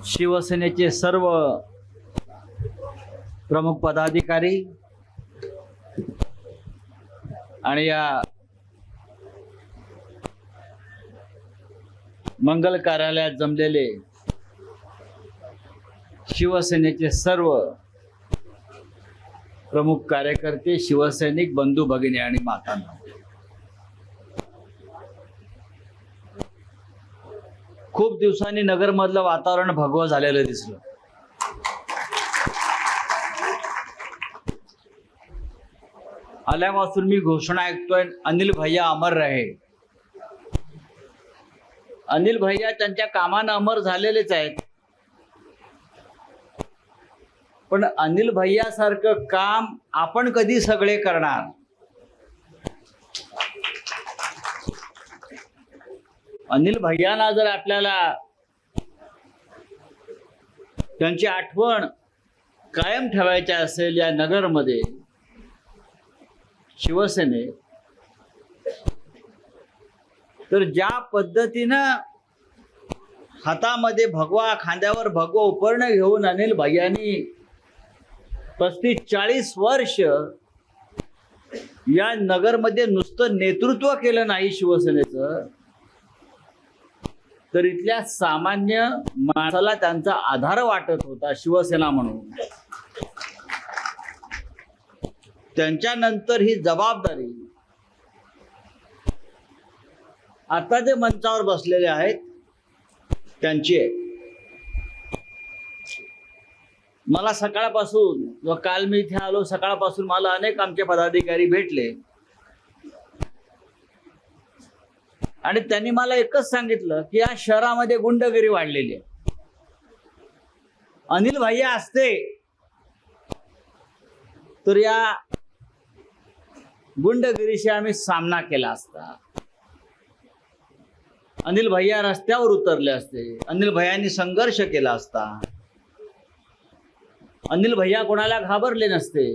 शिवसेनेचे सर्व प्रमुख पदाधिकारी आणि या मंगल कार्यालयात जमलेले शिवसेनेचे सर्व प्रमुख कार्यकर्ते, शिवसैनिक बंधू भगिनी आणि मातांनो, खूप दिवसांनी नगरमधलं वातावरण भगवं झालेलं दिसलं. आल्यापासून मी घोषणा ऐकतोय, अनिल भैया अमर रहे. अनिल भैया त्यांच्या कामानं अमर झालेलेच आहेत, पण अनिल भैया सारखं काम आपण कधी सगळे करणार? अनिल भैयांना जर आपल्याला त्यांची आठवण कायम ठेवायची असेल या नगरमध्ये, शिवसेने, तर ज्या पद्धतीनं हातामध्ये भगवा, खांद्यावर भगवा उपरणं घेऊन अनिल भैयांनी 35-40 वर्ष या नगरमध्ये नुसतं नेतृत्व केलं नाही शिवसेनेचं, तर इथल्या सामान्य माणसाला त्यांचा आधार वाटत होता शिवसेना म्हणून. त्यांच्यानंतर ही जबाबदारी आता जे मंचावर बसलेले आहेत त्यांची आहे. मला सकाळपासून, व काल मी इथे आलो, सकाळपासून मला अनेक आमचे पदाधिकारी भेटले आणि त्यांनी मला एकच सांगितलं की या शहरामध्ये गुंडगिरी वाढलेली आहे. अनिल भैया असते तर या गुंडगिरीशी आम्ही सामना केला असता. अनिल भैया रस्त्यावर उतरले असते, अनिल भैयांनी संघर्ष केला असता, अनिल भैया कोणाला घाबरले नसते.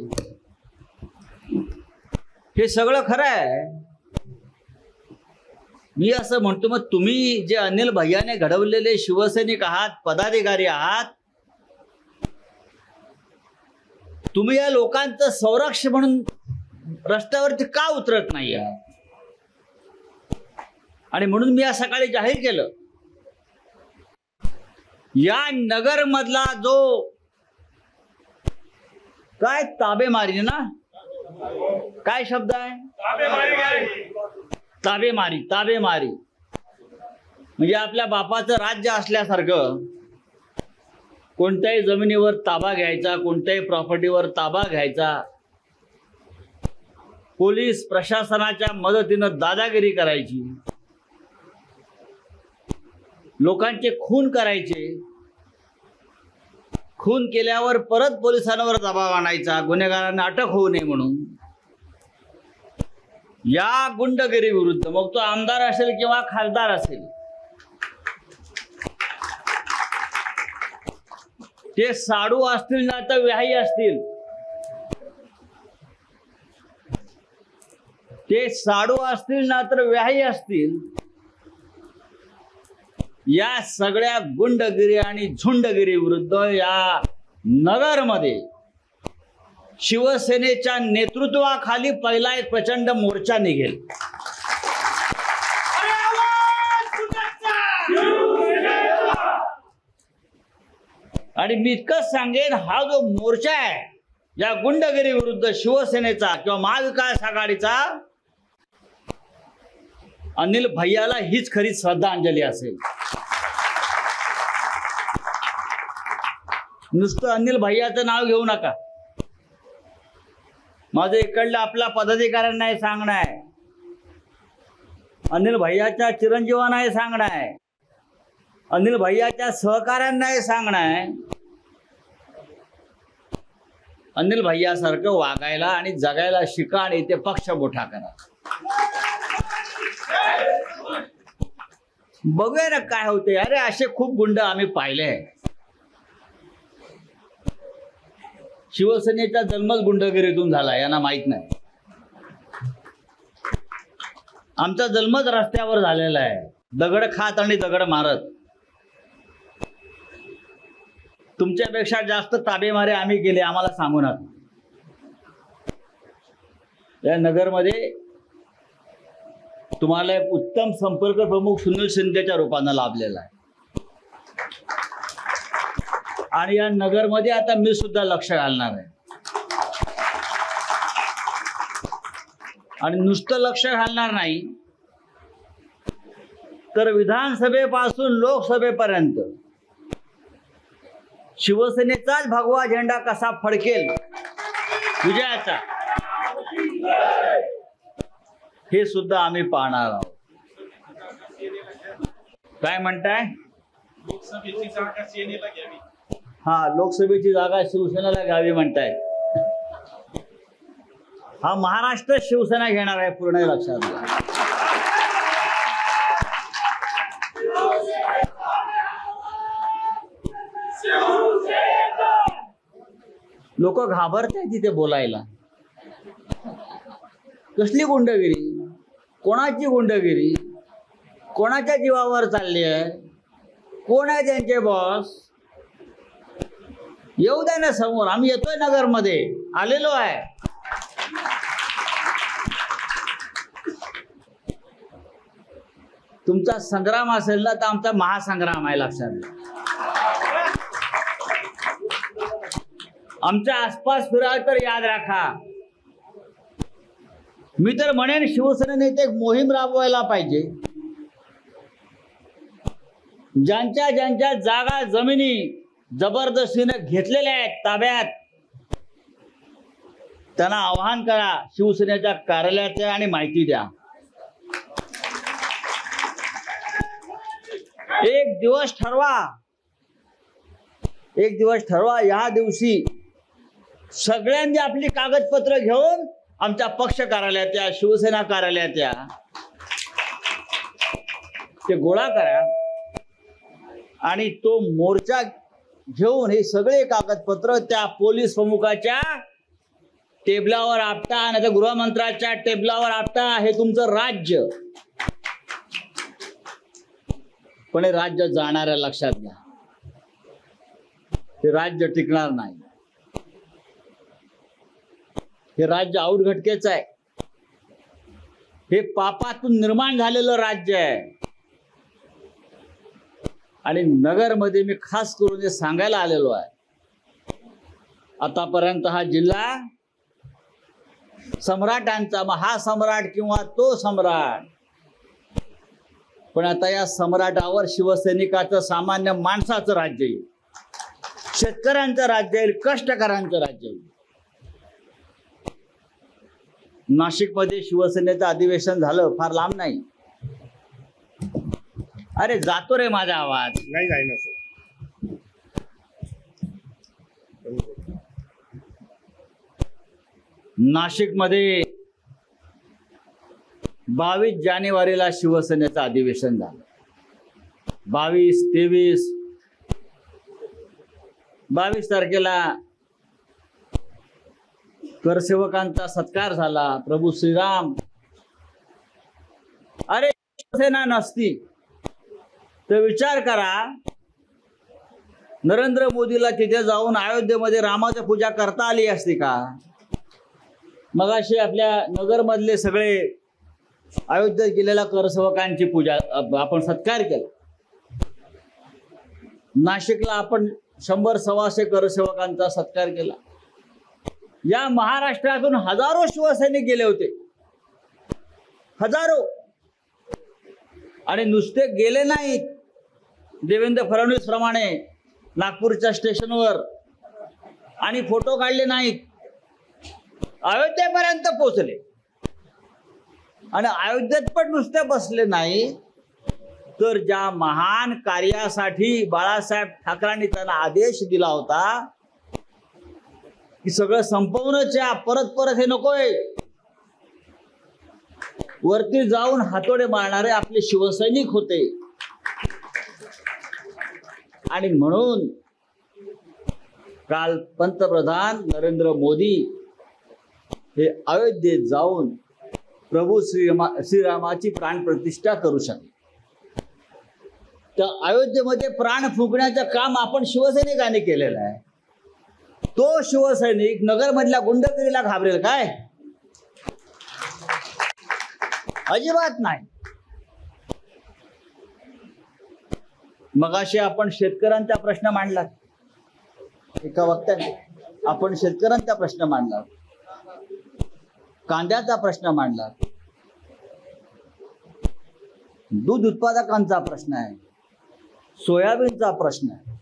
हे सगळं खरं आहे. मी असं म्हणतो, मग तुम्ही जे अनिल भैयाने घडवलेले शिवसैनिक आहात, पदाधिकारी आहात, तुम्ही या लोकांचं संरक्षण म्हणून रस्त्यावरती का उतरत नाही आहात? आणि म्हणून मी आज सकाळी जाहीर केलं, या नगर मधला जो काय ताबेमारी ना, काय शब्द आहे? ताबेमारी. ताबेमारी म्हणजे आपल्या बापाचं राज्य असल्यासारखं कोणत्याही जमिनीवर ताबा घ्यायचा, कोणत्याही प्रॉपर्टीवर ताबा घ्यायचा, पोलीस प्रशासनाच्या मदतीनं दादागिरी करायची, लोकांचे खून करायचे, खून केल्यावर परत पोलिसांवर दबाव आणायचा गुन्हेगारांना अटक होऊ नये म्हणून. या गुंडगिरी विरुद्ध, मग तो आमदार असेल किंवा खासदार असेल, ते साडू असतील ना तर व्याही असतील, ते साडू असतील ना तर व्याही असतील, या सगळ्या गुंडगिरी आणि झुंडगिरी विरुद्ध या नगरमध्ये शिवसेनेच्या नेतृत्वाखाली पहिला एक प्रचंड मोर्चा निघेल. आणि मी इतकंच सांगेन, हा जो मोर्चा आहे या गुंडगिरी विरुद्ध शिवसेनेचा किंवा महाविकास आघाडीचा, अनिल भैयाला हीच खरी श्रद्धांजली असेल. नुसतं अनिल भैयाचं नाव घेऊ नका. माझं इकडलं आपल्या पदाधिकाऱ्यांना हे सांगणं आहे, अनिल भैयाच्या चिरंजीवांना हे सांगणं आहे, अनिल भैयाच्या सहकाऱ्यांना हे सांगणं आहे, अनिल भैयासारखं वागायला आणि जगायला शिका आणि इथे पक्ष मोठा करा. बघूया ना काय होते. अरे असे खूप गुंड आम्ही पाहिले. शिवसेनेचा जन्मच गुंडगिरीतून झाला, यांना माहित नाही. आमचा जन्मच रस्त्यावर झालेला आहे, दगड खात आणि दगड मारत. तुमच्यापेक्षा जास्त ताबेमारे आम्ही केले, आम्हाला सांगू नका. या नगरमध्ये तुम्हाला एक उत्तम संपर्क प्रमुख सुनील शिंदेच्या रूपानं लाभलेला आहे. आणि या नगरमध्ये आता मी सुद्धा लक्ष घालणार आहे. आणि नुसतं लक्ष घालणार नाही, तर विधानसभेपासून लोकसभेपर्यंत शिवसेनेचाच भगवा झेंडा कसा फडकेल विजयाचा, हे सुद्धा आम्ही पाहणार आहोत. काय म्हणताय? लोकसभेची जागा सेनेला घ्यावी. हा, लोकसभेची जागा शिवसेनेला घ्यावी म्हणताय. हा महाराष्ट्र शिवसेना घेणार आहे, पूर्ण लक्षात घ्या. लोक घाबरताय तिथे बोलायला. कसली गुंडगिरी, कोणाची गुंडगिरी, कोणाच्या जीवावर चालली आहे, कोण आहे त्यांचे बॉस? येऊ द्या ना समोर, आम्ही येतोय नगरमध्ये, आलेलो आहे. तुमचा संग्राम असेल ना, तर आमचा महासंग्राम आहे, लक्षात घ्या. आमच्या आसपास फिराल तर याद राखा. मी तर म्हणेन शिवसेनेने एक मोहीम राबवायला पाहिजे. ज्यांच्या ज्यांच्या जागा जमिनी जबरदस्तीने घेतलेल्या आहेत ताब्यात, त्यांना आवाहन करा, शिवसेनेच्या कार्यालयात या आणि माहिती द्या. एक दिवस ठरवा, या दिवशी सगळ्यांनी आपली कागदपत्र घेऊन आमच्या पक्ष कार्यालयात या, शिवसेना कार्यालयात या, ते गोळा करा आणि तो मोर्चा घेऊन हे सगळे कागदपत्र त्या पोलीस प्रमुखाच्या टेबलावर आपटा, नाही तर गृहमंत्र्याच्या टेबलावर आपटा. हे तुमचं राज्य, पण हे राज्य जाणार आहे, लक्षात घ्या. हे राज्य टिकणार नाही. हे राज्य आउटघटकेच आहे. हे पापातून निर्माण झालेलं राज्य आहे. आणि नगरमध्ये मी खास करून हे सांगायला आलेलो आहे, आतापर्यंत हा जिल्हा सम्राटांचा, महासम्राट किंवा तो सम्राट, पण आता या सम्राटावर शिवसैनिकाचं, सामान्य माणसाचं राज्य येईल, शेतकऱ्यांचं राज्य येईल, कष्टकऱ्यांचं राज्य येईल. नाशिकमध्ये शिवसेनेचं अधिवेशन झालं, फार लांब नाही. अरे जातो रे माझा आवाज. नाही जाईना सर. नाशिकमध्ये 22 जानेवारीला शिवसेनेचं अधिवेशन झालं. 22, 23, 22 तारखेला करसेवकांचा सत्कार झाला. प्रभू श्रीराम. अरे शिवसेना नसती तर विचार करा, नरेंद्र मोदीला तिथे जाऊन अयोध्येमध्ये रामाची पूजा करता आली असती का? मगाशी आपल्या नगरमधले सगळे अयोध्येत गेलेल्या करसेवकांची पूजा, आपण सत्कार केला. नाशिकला आपण 100-125 करसेवकांचा सत्कार केला. या महाराष्ट्रातून हजारो शिवसैनिक गेले होते, हजारो. आणि नुसते गेले नाहीत, देवेंद्र फडणवीस प्रमाणे नागपूरच्या स्टेशनवर आणि फोटो काढले नाहीत, अयोध्येपर्यंत पोहोचले. आणि अयोध्येत पण नुसते बसले नाही, तर ज्या महान कार्यासाठी बाळासाहेब ठाकरेंनी त्यांना आदेश दिला होता की सगळं संपवूनच या, परत हे नकोय, वरती जाऊन हातोडे मारणारे आपले शिवसैनिक होते. आणि म्हणून काल पंतप्रधान नरेंद्र मोदी हे अयोध्येत जाऊन प्रभू श्रीरामाची प्राणप्रतिष्ठा करू शकले. तर अयोध्येमध्ये प्राण फुंकण्याचं काम आपण शिवसैनिकांनी केलेलं आहे. तो शिवसैनिक नगरमधल्या गुंडगिरीला घाबरेल काय? अजिबात नाही. मगाशी आपण शेतकऱ्यांचा प्रश्न मांडला, एका वक्त्याने आपण शेतकऱ्यांचा प्रश्न मांडला, कांद्याचा प्रश्न मांडला, दूध उत्पादकांचा प्रश्न आहे, सोयाबीनचा प्रश्न आहे.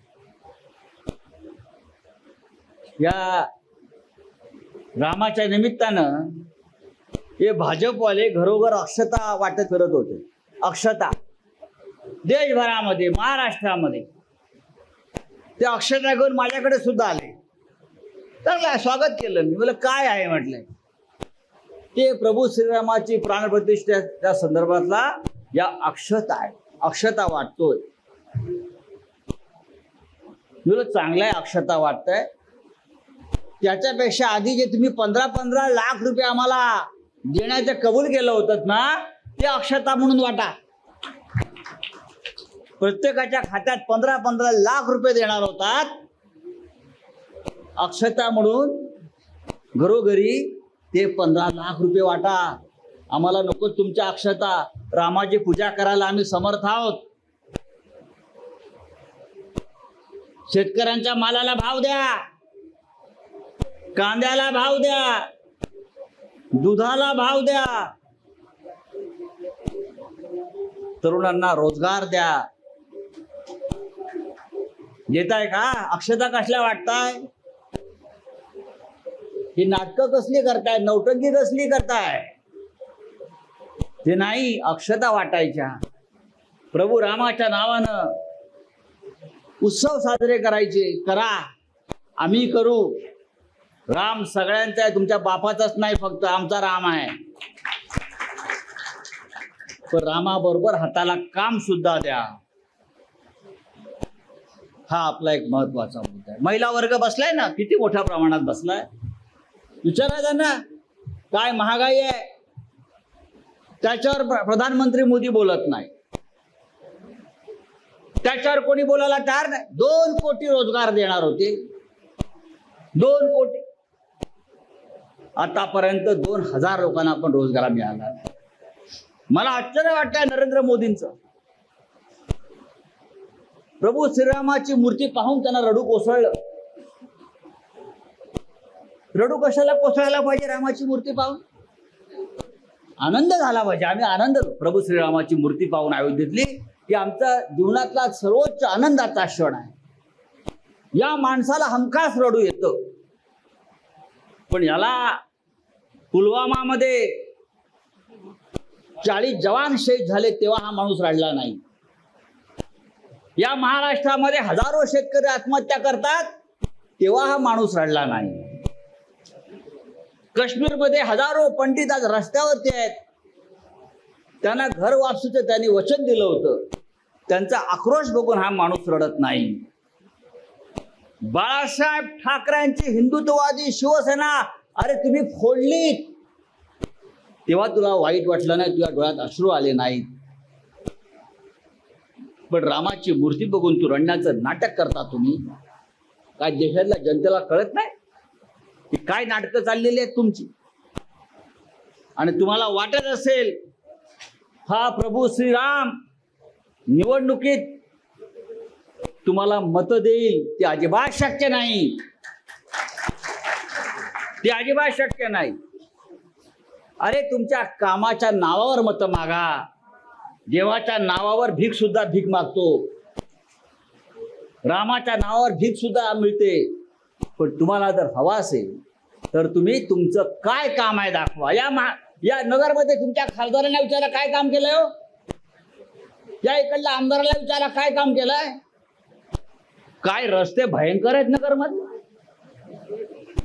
या रामाच्या निमित्तानं हे भाजपवाले घरोघर अक्षता वाटत करत होते. अक्षता देशभरामध्ये, महाराष्ट्रामध्ये ते अक्षता घेऊन माझ्याकडे सुद्धा आले. चांगलं स्वागत केलं. मी म्हटलं काय आहे म्हटलं. ते प्रभू श्रीरामाची प्राणप्रतिष्ठेच्या संदर्भातला या अक्षता आहे, अक्षता वाटतोय. तुला चांगला आहे, अक्षता वाटतंय. त्याच्यापेक्षा आधी जे तुम्ही 15-15 लाख रुपये आम्हाला देण्याचं कबूल केलं होतं ना, ते अक्षता म्हणून वाटा. प्रत्येकाच्या खात्यात 15-15 लाख रुपये देणार होतात, अक्षता म्हणून घरोघरी ते 15 लाख रुपये वाटा. आम्हाला नको तुमच्या अक्षता. रामाची पूजा करायला आम्ही समर्थ आहोत. शेतकऱ्यांच्या मालाला भाव द्या, कांद्याला भाव द्या, दुधाला भाव द्या, तरुणांना रोजगार द्या. देताय का? अक्षता कसल्या वाटताय? ही नाटकं कसली करताय, नौटंकी कसली करताय? ते नाही, अक्षता वाटायच्या. प्रभू रामाच्या नावानं उत्सव साजरे करायचे. करा, आम्ही करू. राम सगळ्यांचा आहे, तुमच्या बापाचाच नाही, फक्त आमचा राम आहे. पण रामाबरोबर हाताला काम सुद्धा द्या. हा आपला एक महत्वाचा मुद्दा आहे. महिला वर्ग बसलाय ना, किती मोठ्या प्रमाणात बसलाय. विचारा ना, काय महागाई आहे, त्याच्यावर प्रधानमंत्री मोदी बोलत नाही. त्याच्यावर कोणी बोलायला तयार नाही. 2 कोटी रोजगार देणार होते, 2 कोटी. आतापर्यंत 2000 लोकांना पण रोजगार मिळाला. मला आश्चर्य वाटतंय नरेंद्र मोदींचं. प्रभू श्रीरामाची मूर्ती पाहून त्यांना रडू कोसळलं. रडू कशाला कोसळायला पाहिजे? रामाची मूर्ती पाहून आनंद झाला पाहिजे. आम्ही आनंद, प्रभू श्रीरामाची मूर्ती पाहून अयोध्येतली, की आमचा जीवनातला सर्वोच्च आनंदाचा क्षण आहे. या माणसाला हमखास रडू येतं. पण याला पुलवामामध्ये 40 जवान शहीद झाले तेव्हा हा माणूस रडला नाही. या महाराष्ट्रामध्ये हजारो शेतकरी आत्महत्या करतात तेव्हा हा माणूस रडला नाही. काश्मीरमध्ये हजारो पंडित आज रस्त्यावरती आहेत. त्यांना घर वापसीचं त्यांनी वचन दिलं होतं. त्यांचा आक्रोश बघून हा माणूस रडत नाही. बाळासाहेब ठाकरेंची हिंदुत्ववादी शिवसेना अरे तुम्ही फोडलीत, तेव्हा तुला वाईट वाटलं नाही, तुझ्या डोळ्यात अश्रू आले नाहीत. पण रामाची मूर्ती बघून तू रडण्याचं नाटक करता तुम्ही. काय देशातल्या जनतेला कळत नाही की काय नाटकं चाललेली आहेत तुमची? आणि तुम्हाला वाटत असेल हा प्रभू श्रीराम निवडणुकीत तुम्हाला मत देईल, ते अजिबात शक्य नाही. ते अजिबात शक्य नाही. अरे तुमच्या कामाच्या नावावर मत मागा. देवाच्या नावावर भीक सुद्धा भीक मागतो, रामाच्या नावावर भीक सुद्धा मिळते. पण तुम्हाला जर हवा असेल तर तुम्ही तुमचं काय काम आहे दाखवा. या नगरमध्ये तुमच्या खासदारांना विचारा काय काम केलंय हो. या इकडल्या आमदाराला विचारा काय काम केलंय. काय रस्ते भयंकर आहेत नगरमध्ये.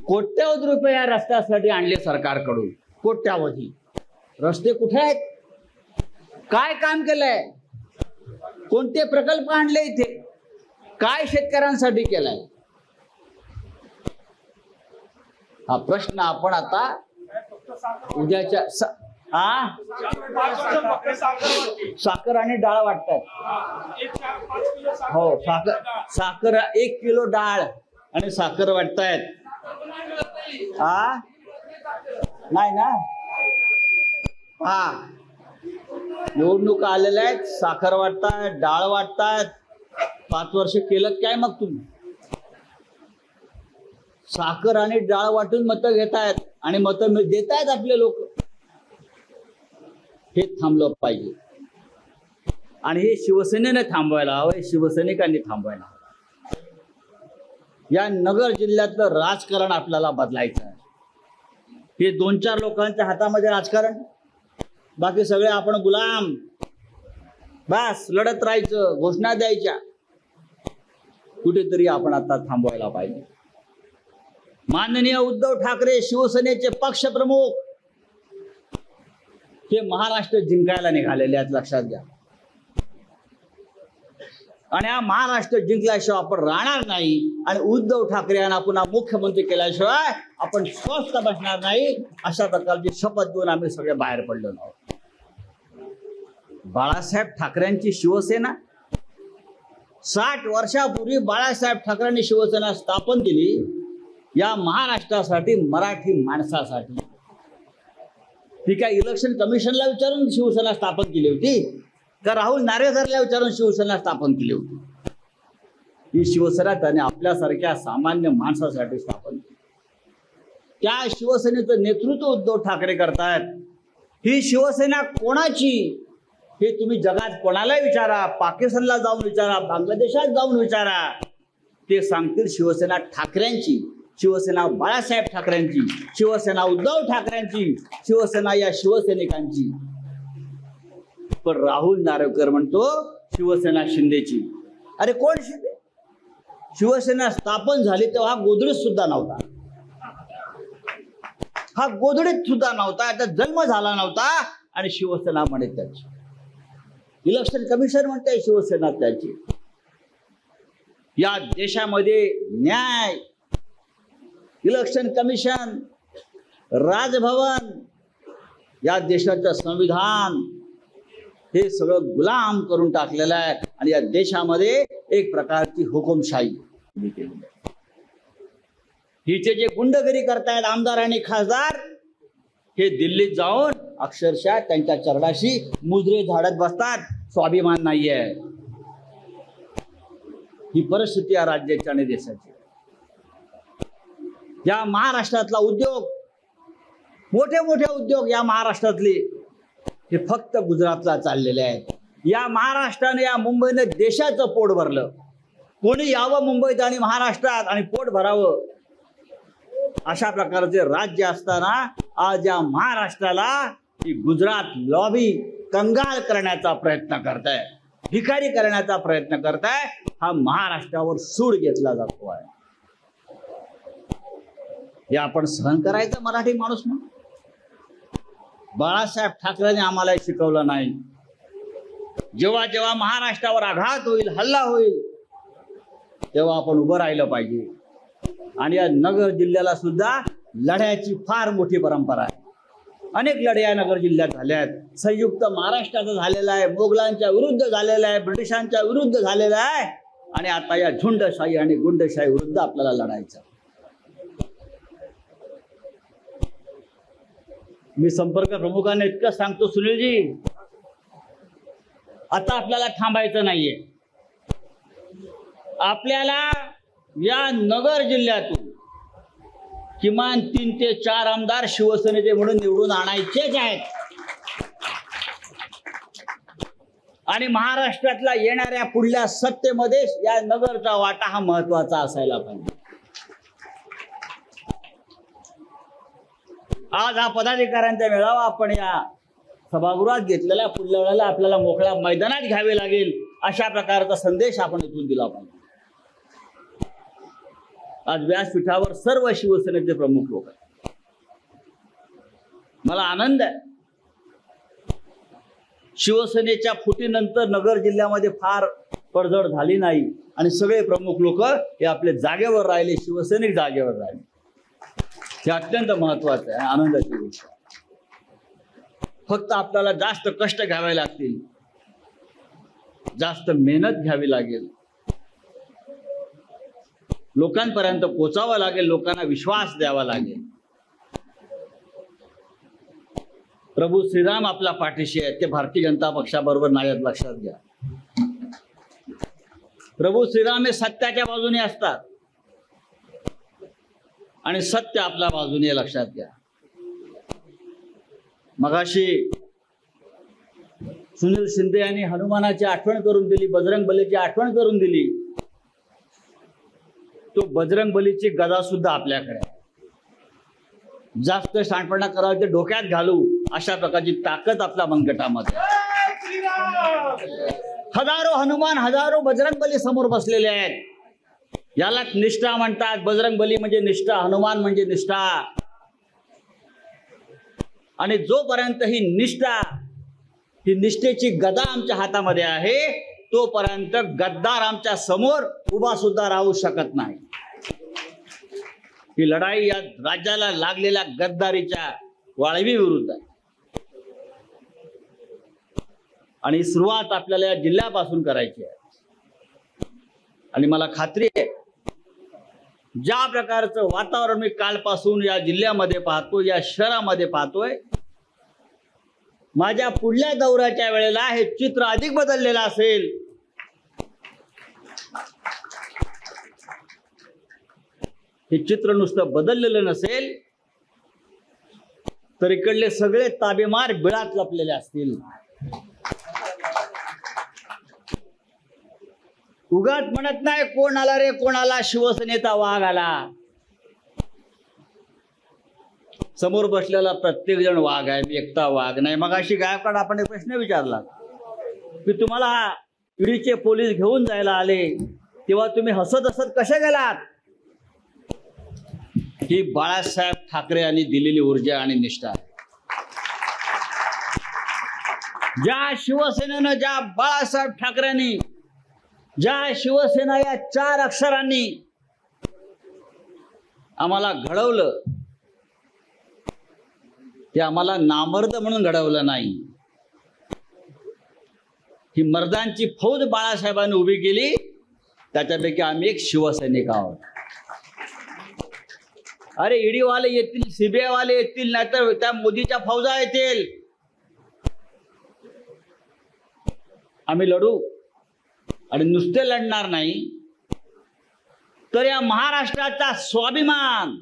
कोट्यावधी रुपये या रस्त्यासाठी आणले सरकारकडून. कोट्यावधी. रस्ते कुठे आहेत? काय काम केलंय? कोणते प्रकल्प आणले इथे? काय शेतकऱ्यांसाठी केलाय? हा प्रश्न आपण आता उद्याच्या हा, 5 वर्ष फक्त साखर वाटते. साखर आणि डाळ वाटतात. एक 4-5 किलो साखर हो, वाटते. साखर 1 किलो डाळ आणि साखर वाटतायत. हा, नाही ना. हा, निवडणूक आलेल्या आहेत, साखर वाटतायत, डाळ वाटतायत. 5 वर्ष केलं काय मग तुम्ही? साखर आणि डाळ वाटून मतं घेतायत आणि मतं देतायत आपले लोक. हे थांबलं पाहिजे आणि हे शिवसेनेने थांबवायला हवं, हे शिवसैनिकांनी थांबवायला हवं. या नगर जिल्ह्यातलं राजकारण आपल्याला बदलायचं आहे. हे 2-4 लोकांच्या हातामध्ये राजकारण, बाकी सगळे आपण गुलाम. बस लढत राहायचं, घोषणा द्यायच्या. कुठेतरी आपण आता थांबवायला पाहिजे. माननीय उद्धव ठाकरे शिवसेनेचे पक्षप्रमुख हे महाराष्ट्र जिंकायला निघालेले आहेत, लक्षात घ्या. आणि हा महाराष्ट्र जिंकल्याशिवाय आपण राहणार नाही आणि उद्धव ठाकरे यांना पुन्हा मुख्यमंत्री केल्याशिवाय आपण स्वस्थ बसणार नाही, अशा प्रकारची शपथ घेऊन आम्ही सगळे बाहेर पडलो आहोत. बाळासाहेब ठाकरेंची शिवसेना 60 वर्षापूर्वी बाळासाहेब ठाकरेंनी शिवसेना स्थापन केली या महाराष्ट्रासाठी, मराठी माणसासाठी. ती काय इलेक्शन कमिशनला विचारून शिवसेना स्थापन केली होती का राहुल नार्वेकरला विचारून शिवसेना स्थापन केली होती? ही शिवसेना त्याने आपल्यासारख्या सामान्य माणसासाठी स्थापन केली. त्या शिवसेनेचं नेतृत्व उद्धव ठाकरे करतायत. ही शिवसेना कोणाची हे तुम्ही जगात कोणाला विचारा, पाकिस्तानला जाऊन विचारा, बांगलादेशात जाऊन विचारा, ते सांगतील शिवसेना ठाकरेंची, शिवसेना बाळासाहेब ठाकरेंची, शिवसेना उद्धव ठाकरेंची, शिवसेना या शिवसैनिकांची. पण राहुल नार्वेकर म्हणतो शिवसेना शिंदेची. अरे कोण शिंदे? शिवसेना स्थापन झाली तेव्हा हा गोधडीत सुद्धा नव्हता, हा गोधडीत सुद्धा नव्हता, त्याचा जन्म झाला नव्हता आणि शिवसेना म्हणे त्याची. इलेक्शन कमिशन म्हणते शिवसेना त्याची. या देशामध्ये न्याय, इलेक्शन कमिशन, राजभवन, या देशाचं संविधान हे सगळं गुलाम करून टाकलेलं आहे आणि या देशामध्ये एक प्रकारची हुकुमशाही केलेली आहे. हिचे जे गुंडगिरी करतायत आमदार आणि खासदार, हे दिल्लीत जाऊन अक्षरशः त्यांच्या चरणाशी मुजरे झाडत बसतात. स्वाभिमान नाहीये. ही परिस्थिती या राज्याची आणि देशाची. या महाराष्ट्रातला उद्योग, मोठे मोठे उद्योग या महाराष्ट्रातले, हे फक्त गुजरातला चाललेले आहेत. या महाराष्ट्राने, या मुंबईने देशाचं पोट भरलं. कोणी यावं मुंबईत आणि महाराष्ट्रात आणि पोट भरावं, अशा प्रकारचे राज्य असताना आज या महाराष्ट्राला ही गुजरात लॉबी कंगाल करण्याचा प्रयत्न करताय, भिकारी करण्याचा प्रयत्न करताय. हा महाराष्ट्रावर सूड घेतला जातो आहे. हे आपण सहन करायचं मराठी माणूस म्हणून? बाळासाहेब ठाकरेंनी आम्हाला शिकवलं नाही. जेव्हा जेव्हा महाराष्ट्रावर आघात होईल, हल्ला होईल, तेव्हा आपण उभं राहिलं पाहिजे. आणि या नगर जिल्ह्याला सुद्धा लढ्याची फार मोठी परंपरा आहे. अनेक लढ्या नगर जिल्ह्यात झाल्या आहेत. संयुक्त महाराष्ट्राचा झालेला आहे, मोगलांच्या विरुद्ध झालेला आहे, ब्रिटिशांच्या विरुद्ध झालेला आहे आणि आता या झुंडशाही आणि गुंडशाही विरुद्ध आपल्याला लढायचं. मी संपर्क प्रमुखांना इतकं सांगतो, सुनीलजी, आता आपल्याला थांबायचं नाहीये. आपल्याला या नगर जिल्ह्यातून किमान 3 ते 4 आमदार शिवसेनेचे म्हणून निवडून आणायचेच आहेत. आणि महाराष्ट्रातला येणाऱ्या पुढल्या सत्तेमध्ये या नगरचा वाटा हा महत्वाचा असायला पाहिजे. आज हा पदाधिकाऱ्यांचा मेळावा आपण या सभागृहात घेतलेला, पुढल्या वेळेला आपल्याला मोकळ्या मैदानात घ्यावे लागेल, अशा प्रकारचा संदेश आपण इथून दिला पाहिजे. आज व्यासपीठावर सर्व शिवसेनेचे प्रमुख लोक आहेत. मला आनंद आहे. शिवसेनेच्या फुटीनंतर नगर जिल्ह्यामध्ये फार पडझड झाली नाही आणि सगळे प्रमुख लोक हे आपले जागेवर राहिले, शिवसैनिक जागेवर राहिले. हे अत्यंत महत्वाचं आहे, आनंदाची गोष्ट. फक्त आपल्याला जास्त कष्ट घ्यावे लागतील, जास्त मेहनत घ्यावी लागेल, लोकांपर्यंत पोचावं लागेल, लोकांना विश्वास द्यावा लागेल. प्रभू श्रीराम आपल्या पाठीशी आहेत, ते भारतीय जनता पक्षाबरोबर नाही आहेत, लक्षात घ्या. प्रभू श्रीराम हे सत्याच्या बाजूने असतात आणि सत्य आपल्या बाजूने, लक्षात घ्या. मगाशी सुनील शिंदे यांनी हनुमानाची आठवण करून दिली, बजरंग बलीची आठवण करून दिली. तो बजरंग बलीची गदा सुद्धा आपल्याकडे आहे. जास्त शहाणपणा करावा ते डोक्यात घालू अशा प्रकारची ताकद आपल्या मनगटामध्ये. जय श्रीराम. हजारो हनुमान, हजारो बजरंग बली समोर बसलेले आहेत. यालाच निष्ठा म्हणतात. बजरंग बली म्हणजे निष्ठा, हनुमान म्हणजे निष्ठा. आणि जोपर्यंत ही निष्ठा, ही निष्ठेची गदा आमच्या हातामध्ये आहे, तोपर्यंत गद्दार आमच्या समोर उभा सुद्धा राहू शकत नाही. ही लढाई या राज्याला लागलेल्या गद्दारीच्या वाळवी विरुद्ध आहे. आणि सुरुवात आपल्याला या जिल्ह्यापासून करायची आहे. आणि मला खात्री आहे, ज्या प्रकारचं वातावरण मी कालपासून या जिल्ह्यामध्ये पाहतो, या शहरामध्ये पाहतोय, माझ्या पुढल्या दौऱ्याच्या वेळेला हे चित्र अधिक बदललेलं असेल. हे चित्र नुसतं बदललेलं नसेल तर इकडले सगळे ताबेमार बिळात लपलेले असतील. उगाच म्हणत नाही कोण आला रे, कोणाला शिवसेनेचा वाघ आला. समोर बसलेला प्रत्येक जण वाघ आहे, मी एकटा वाघ नाही. मग अशी गायकवाड आपण एक प्रश्न विचारला की तुम्हाला ईडीचे पोलीस घेऊन जायला आले तेव्हा तुम्ही हसत हसत कसे गेलात? ही बाळासाहेब ठाकरे यांनी दिलेली ऊर्जा आणि निष्ठा. ज्या शिवसेनेनं, ज्या बाळासाहेब ठाकरेंनी, ज्या शिवसेना या 4 अक्षरांनी आम्हाला घडवलं, ते आम्हाला नामर्द म्हणून घडवलं नाही. ही मर्दांची फौज बाळासाहेबांनी उभी केली, त्याच्यापैकी आम्ही एक शिवसैनिक आहोत. अरे ईडी वाले येतील, सीबीआय वाले येतील, नाहीतर त्या मोदीच्या फौजा येतील, आम्ही लढू. आणि नुसते लढणार नाही तर या महाराष्ट्राचा स्वाभिमान,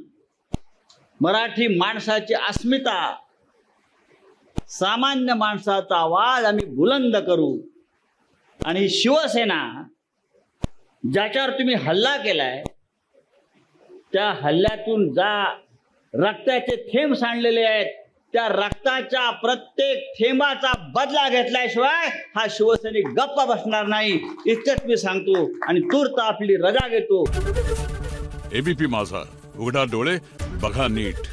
मराठी माणसाची अस्मिता, सामान्य माणसाचा आवाज आम्ही बुलंद करू. आणि शिवसेना ज्याच्यावर तुम्ही हल्ला केलाय, त्या हल्ल्यातून जा रक्ताचे थेंब सांडलेले आहेत, त्या रक्ताच्या प्रत्येक थेंबाचा बदला घेतल्याशिवाय हा शिवसैनिक गप्पा बसणार नाही, इतकंच मी सांगतो. आणि तूर्त आपली रजा घेतो. एबीपी माझा, उघडा डोळे बघा नीट.